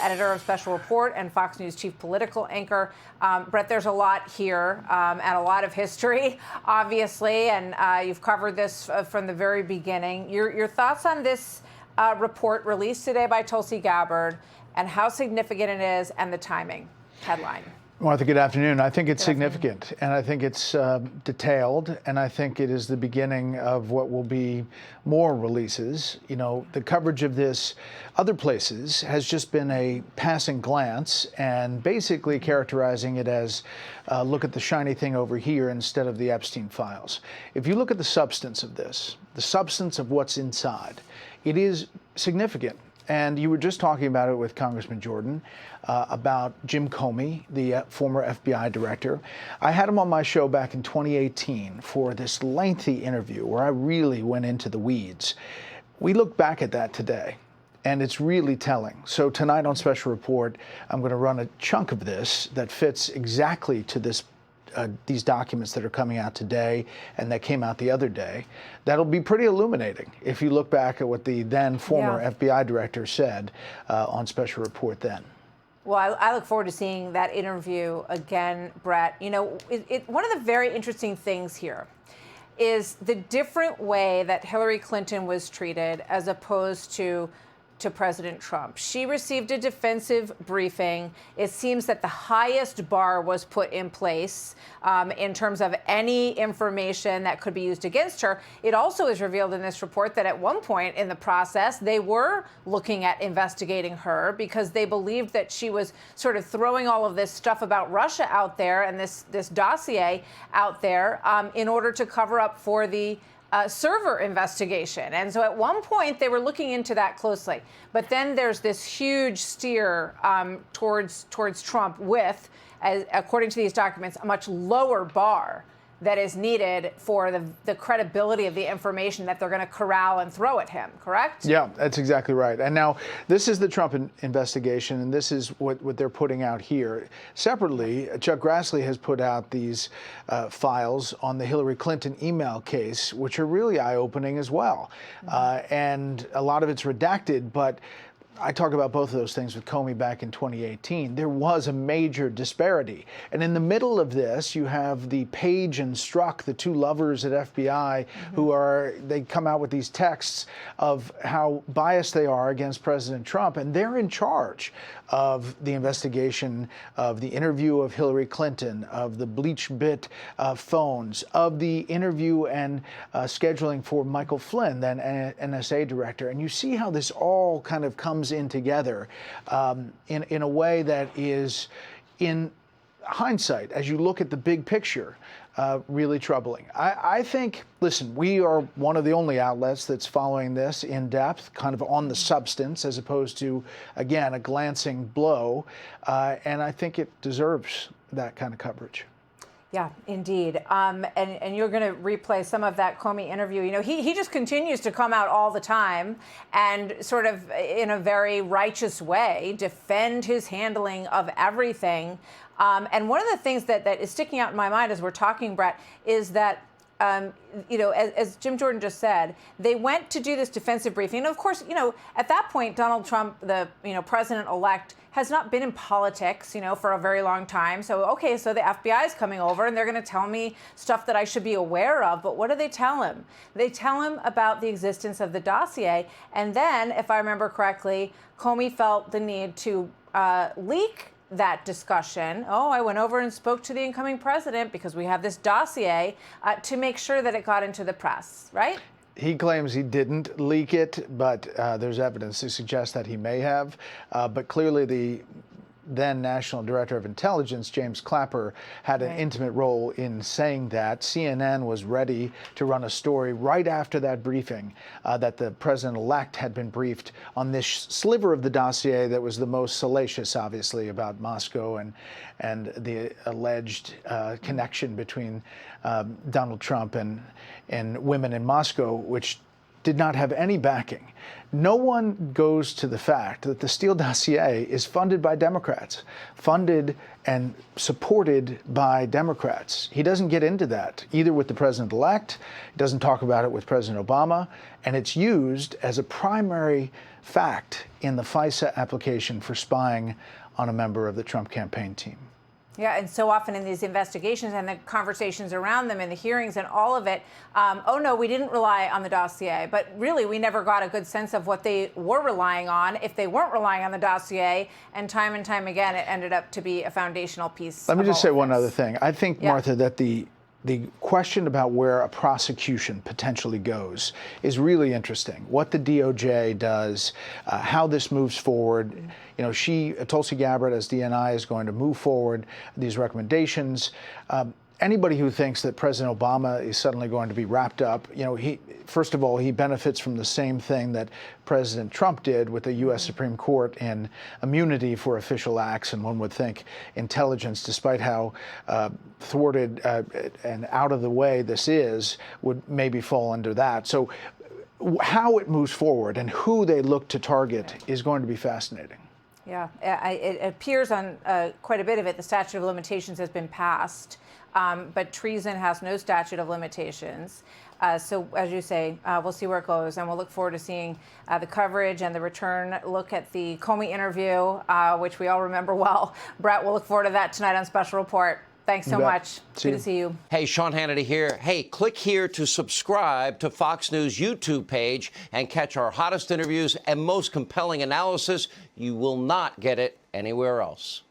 editor of Special Report and Fox News chief political anchor. Bret, there's a lot here and a lot of history, obviously, and you've covered this from the very beginning. Your thoughts on this report released today by Tulsi Gabbard and how significant it is and the timing? Headline. Martha, good afternoon. I think it's significant, and I think it's detailed, and I think it is the beginning of what will be more releases. You know, the coverage of this other places has just been a passing glance and basically characterizing it as look at the shiny thing over here instead of the Epstein files. If you look at the substance of this, the substance of what's inside, it is significant. And you were just talking about it with Congressman Jordan about Jim Comey, the former FBI director. I had him on my show back in 2018 for this lengthy interview where I really went into the weeds. We look back at that today, and it's really telling. So tonight on Special Report, I'm going to run a chunk of this that fits exactly to this these documents that are coming out today and that came out the other day. That'll be pretty illuminating if you look back at what the then former FBI director said on Special Report then. Well, I look forward to seeing that interview again, Bret. You know, one of the very interesting things here is the different way that Hillary Clinton was treated as opposed to President Trump. She received a defensive briefing. It seems that the highest bar was put in place in terms of any information that could be used against her. It also is revealed in this report that at one point in the process, they were looking at investigating her because they believed that she was sort of throwing all of this stuff about Russia out there and this dossier out there in order to cover up for the server investigation. And so at one point they were looking into that closely. But then there's this huge steer towards Trump with, according to these documents, a much lower bar that is needed for the credibility of the information that they're going to corral and throw at him, correct? Yeah, that's exactly right. And now this is the Trump investigation, and this is what they're putting out here. Separately, Chuck Grassley has put out these files on the Hillary Clinton email case, which are really eye-opening as well. And a lot of it's redacted, but I talk about both of those things with Comey back in 2018. There was a major disparity. And in the middle of this, you have the Page and Strzok, the two lovers at FBI, they come out with these texts of how biased they are against President Trump. And they're in charge of the investigation of the interview of Hillary Clinton, of the BleachBit phones, of the interview and scheduling for Michael Flynn, then NSA director. And you see how this all kind of comes in together in a way that is, in hindsight, as you look at the big picture, really troubling. I think, listen, we are one of the only outlets that's following this in depth, kind of on the substance, as opposed to, again, a glancing blow. And I think it deserves that kind of coverage. Yeah, indeed. And you're going to replay some of that Comey interview. You know, he just continues to come out all the time and sort of in a very righteous way defend his handling of everything. And one of the things that is sticking out in my mind as we're talking, Bret, is that you know, as Jim Jordan just said, they went to do this defensive briefing. And of course, you know, at that point, Donald Trump, the president-elect, has not been in politics, you know, for a very long time. So, okay, so the FBI is coming over and they're going to tell me stuff that I should be aware of. But what do they tell him? They tell him about the existence of the dossier. And then, if I remember correctly, Comey felt the need to leak that discussion. Oh, I went over and spoke to the incoming president because we have this dossier to make sure that it got into the press, right? He claims he didn't leak it, but there's evidence to suggest that he may have. But clearly the then National Director of Intelligence, James Clapper, had an intimate role in saying that. CNN was ready to run a story right after that briefing that the president-elect had been briefed on this sliver of the dossier that was the most salacious, obviously, about Moscow and the alleged connection between Donald Trump and women in Moscow, which did not have any backing. No one goes to the fact that the Steele dossier is funded by Democrats, funded and supported by Democrats. He doesn't get into that, either with the president-elect, he doesn't talk about it with President Obama, and it's used as a primary fact in the FISA application for spying on a member of the Trump campaign team. Yeah, and so often in these investigations and the conversations around them and the hearings and all of it, oh no, we didn't rely on the dossier. But really, we never got a good sense of what they were relying on, if they weren't relying on the dossier. And time again, it ended up to be a foundational piece. Let me just say one other thing. I think, Martha, that the question about where a prosecution potentially goes is really interesting. What the DOJ does, how this moves forward. You know, Tulsi Gabbard, as DNI, is going to move forward these recommendations. Anybody who thinks that President Obama is suddenly going to be wrapped up, you know, first of all, he benefits from the same thing that President Trump did with the U.S. Supreme Court in immunity for official acts, and one would think intelligence, despite how thwarted and out of the way this is, would maybe fall under that. So how it moves forward and who they look to target is going to be fascinating. Yeah, it appears on quite a bit of it, the statute of limitations has been passed. But treason has no statute of limitations. So, as you say, we'll see where it goes, and we'll look forward to seeing the coverage and the return look at the Comey interview, which we all remember well. Bret, we'll look forward to that tonight on Special Report. Thanks so much. Good to see you. Hey, Sean Hannity here. Hey, click here to subscribe to Fox News YouTube page and catch our hottest interviews and most compelling analysis. You will not get it anywhere else.